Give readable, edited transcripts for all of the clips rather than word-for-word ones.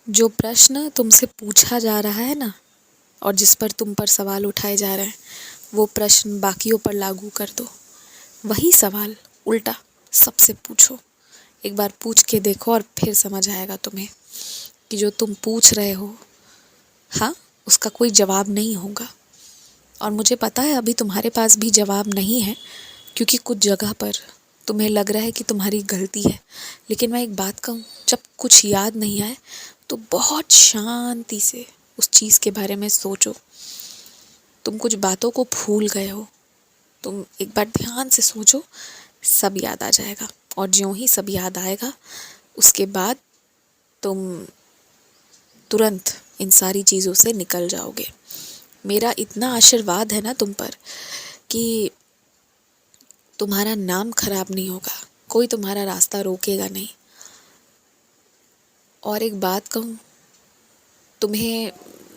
जो प्रश्न तुमसे पूछा जा रहा है ना, और जिस पर तुम पर सवाल उठाए जा रहे हैं, वो प्रश्न बाकियों पर लागू कर दो। वही सवाल उल्टा सबसे पूछो। एक बार पूछ के देखो और फिर समझ आएगा तुम्हें कि जो तुम पूछ रहे हो, हाँ, उसका कोई जवाब नहीं होगा। और मुझे पता है अभी तुम्हारे पास भी जवाब नहीं है, क्योंकि कुछ जगह पर तुम्हें लग रहा है कि तुम्हारी गलती है। लेकिन मैं एक बात कहूँ, जब कुछ याद नहीं आए तो बहुत शांति से उस चीज़ के बारे में सोचो। तुम कुछ बातों को भूल गए हो, तुम एक बार ध्यान से सोचो, सब याद आ जाएगा। और ज्यों ही सब याद आएगा, उसके बाद तुम तुरंत इन सारी चीज़ों से निकल जाओगे। मेरा इतना आशीर्वाद है ना तुम पर कि तुम्हारा नाम खराब नहीं होगा, कोई तुम्हारा रास्ता रोकेगा नहीं। और एक बात कहूँ, तुम्हें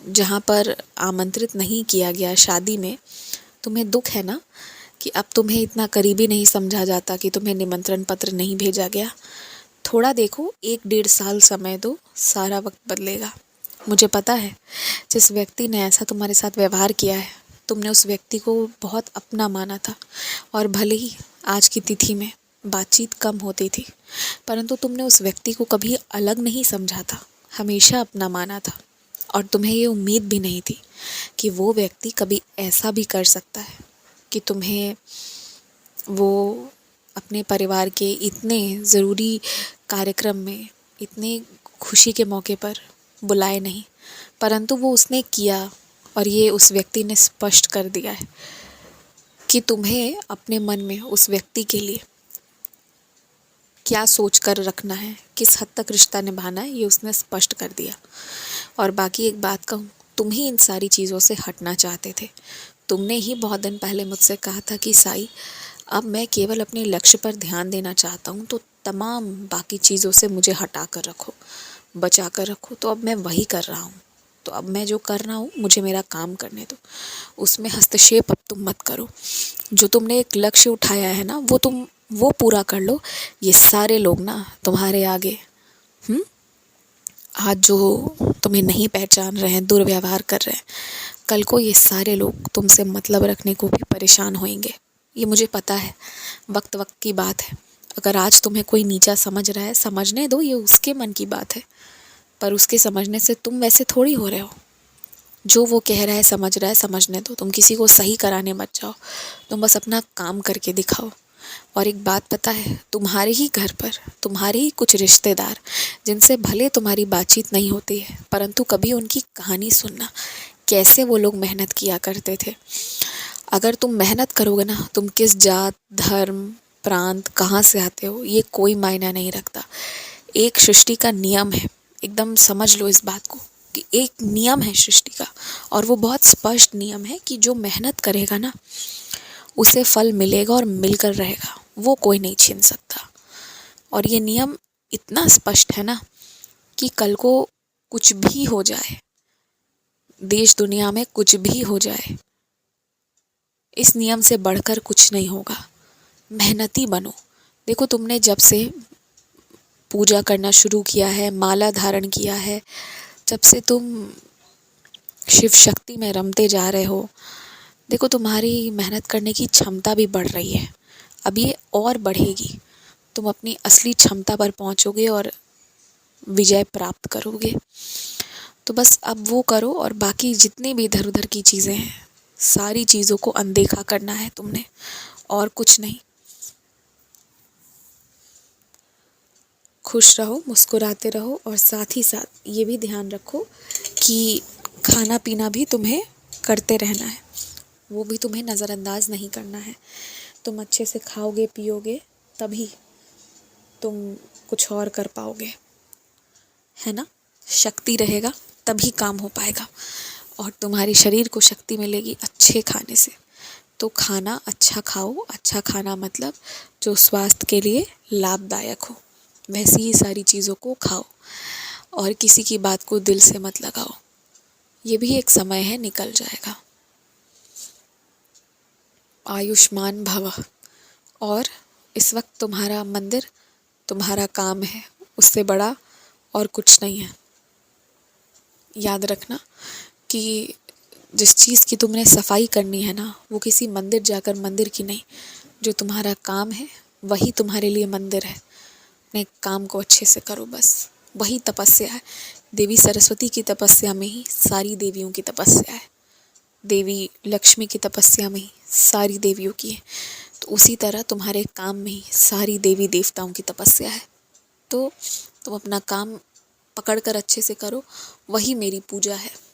जहाँ पर आमंत्रित नहीं किया गया शादी में, तुम्हें दुख है ना कि अब तुम्हें इतना करीबी नहीं समझा जाता, कि तुम्हें निमंत्रण पत्र नहीं भेजा गया। थोड़ा देखो, 1-1.5 साल समय दो, सारा वक्त बदलेगा। मुझे पता है जिस व्यक्ति ने ऐसा तुम्हारे साथ व्यवहार किया है, तुमने उस व्यक्ति को बहुत अपना माना था। और भले ही आज की तिथि में बातचीत कम होती थी, परंतु तुमने उस व्यक्ति को कभी अलग नहीं समझा था, हमेशा अपना माना था। और तुम्हें ये उम्मीद भी नहीं थी कि वो व्यक्ति कभी ऐसा भी कर सकता है कि तुम्हें वो अपने परिवार के इतने ज़रूरी कार्यक्रम में, इतने खुशी के मौके पर बुलाए नहीं, परंतु वो उसने किया। और ये उस व्यक्ति ने स्पष्ट कर दिया है कि तुम्हें अपने मन में उस व्यक्ति के लिए क्या सोच कर रखना है, किस हद तक रिश्ता निभाना है, ये उसने स्पष्ट कर दिया। और बाकी एक बात कहूँ, तुम ही इन सारी चीज़ों से हटना चाहते थे। तुमने ही बहुत दिन पहले मुझसे कहा था कि साई, अब मैं केवल अपने लक्ष्य पर ध्यान देना चाहता हूँ, तो तमाम बाकी चीज़ों से मुझे हटा कर रखो, बचा कर रखो। तो अब मैं वही कर रहा हूँ। तो अब मैं जो कर रहा हूँ, मुझे मेरा काम करने दो, उसमें हस्तक्षेप अब तुम मत करो। जो तुमने एक लक्ष्य उठाया है ना, वो पूरा कर लो। ये सारे लोग ना तुम्हारे आगे आज जो तुम्हें नहीं पहचान रहे हैं, दुर्व्यवहार कर रहे हैं, कल को ये सारे लोग तुमसे मतलब रखने को भी परेशान होंगे। ये मुझे पता है, वक्त वक्त की बात है। अगर आज तुम्हें कोई नीचा समझ रहा है, समझने दो, ये उसके मन की बात है। पर उसके समझने से तुम वैसे थोड़ी हो रहे हो। जो वो कह रहा है, समझ रहा है, समझने दो। तुम किसी को सही कराने मत जाओ, तुम बस अपना काम करके दिखाओ। और एक बात पता है, तुम्हारे ही घर पर तुम्हारे ही कुछ रिश्तेदार, जिनसे भले तुम्हारी बातचीत नहीं होती है, परंतु कभी उनकी कहानी सुनना, कैसे वो लोग मेहनत किया करते थे। अगर तुम मेहनत करोगे ना, तुम किस जात, धर्म, प्रांत, कहाँ से आते हो, ये कोई मायना नहीं रखता। एक सृष्टि का नियम है, एकदम समझ लो इस बात को, कि एक नियम है सृष्टि का, और वो बहुत स्पष्ट नियम है कि जो मेहनत करेगा ना, उसे फल मिलेगा और मिलकर रहेगा, वो कोई नहीं छीन सकता। और ये नियम इतना स्पष्ट है ना कि कल को कुछ भी हो जाए, देश दुनिया में कुछ भी हो जाए, इस नियम से बढ़कर कुछ नहीं होगा। मेहनती बनो। देखो, तुमने जब से पूजा करना शुरू किया है, माला धारण किया है, जब से तुम शिव शक्ति में रमते जा रहे हो, देखो तुम्हारी मेहनत करने की क्षमता भी बढ़ रही है। अब ये और बढ़ेगी, तुम अपनी असली क्षमता पर पहुंचोगे और विजय प्राप्त करोगे। तो बस अब वो करो, और बाकी जितनी भी इधर उधर की चीज़ें हैं, सारी चीज़ों को अनदेखा करना है तुमने, और कुछ नहीं। खुश रहो, मुस्कुराते रहो, और साथ ही साथ ये भी ध्यान रखो कि खाना पीना भी तुम्हें करते रहना है, वो भी तुम्हें नज़रअंदाज नहीं करना है। तुम अच्छे से खाओगे पियोगे, तभी तुम कुछ और कर पाओगे, है ना। शक्ति रहेगा तभी काम हो पाएगा, और तुम्हारे शरीर को शक्ति मिलेगी अच्छे खाने से। तो खाना अच्छा खाओ। अच्छा खाना मतलब जो स्वास्थ्य के लिए लाभदायक हो, वैसी ही सारी चीज़ों को खाओ। और किसी की बात को दिल से मत लगाओ, ये भी एक समय है, निकल जाएगा। आयुष्मान भव। और इस वक्त तुम्हारा मंदिर, तुम्हारा काम है, उससे बड़ा और कुछ नहीं है। याद रखना कि जिस चीज़ की तुमने सफाई करनी है ना, वो किसी मंदिर जाकर मंदिर की नहीं, जो तुम्हारा काम है वही तुम्हारे लिए मंदिर है। अपने काम को अच्छे से करो, बस वही तपस्या है। देवी सरस्वती की तपस्या में ही सारी देवियों की तपस्या है। देवी लक्ष्मी की तपस्या में ही सारी देवियों की है। तो उसी तरह तुम्हारे काम में ही सारी देवी देवताओं की तपस्या है। तो तुम अपना काम पकड़ कर अच्छे से करो, वही मेरी पूजा है।